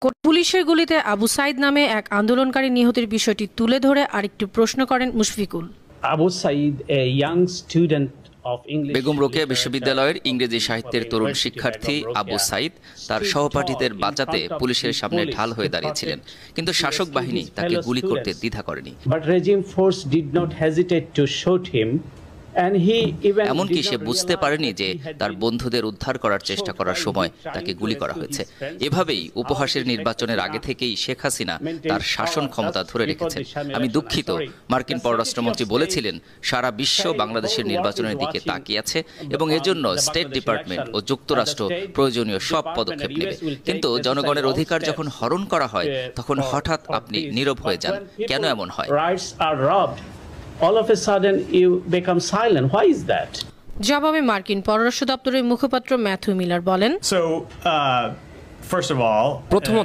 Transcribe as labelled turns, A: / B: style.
A: পুলিশের গুলিতে আবু সাইদ নামে এক আন্দোলনকারী নিহতের বিষয়টি তুলে ধরে আরেকটু প্রশ্ন করেন Mushfiqul.
B: Abu Saeed, a young student of English
C: Begum Rokeya বিশ্ববিদ্যালয়ের ইংরেজি সাহিত্যের তরুণ শিক্ষার্থী আবু সাইদ তার সহপাঠীদের বাঁচাতে পুলিশের সামনে ঢাল হয়ে দাঁড়িয়েছিলেন, কিন্তু শাসক বাহিনী তাকে গুলি করতে দ্বিধা করেনি।
B: But regime force did not hesitate to shoot him.
C: এমনকি সে বুঝতে পারেনি যে তার বন্ধুদের উদ্ধার করার চেষ্টা করার সময় তাকে গুলি করা হয়েছে। এভাবেই উপহাসের নির্বাচনের আগে থেকেই শেখ হাসিনা তার শাসন ক্ষমতা ধরে রেখেছেন। আমি দুঃখিত, মার্কিন পররাষ্ট্রমন্ত্রী বলেছিলেন সারা বিশ্ব বাংলাদেশের নির্বাচনের দিকে তাকিয়ে আছে এবং এজন্য স্টেট ডিপার্টমেন্ট ও যুক্তরাষ্ট্র প্রয়োজনীয় সব পদক্ষেপ নেবে। কিন্তু জনগণের অধিকার যখন হরণ করা হয় তখন হঠাৎ আপনি নীরব হয়ে যান। কেন এমন হয়?
B: All of a sudden you become silent. Why is that?
A: জবাবে মার্কিন পররাষ্ট্র দপ্তরের মুখপাত্র ম্যাথু মিলার বলেন,
D: প্রথমত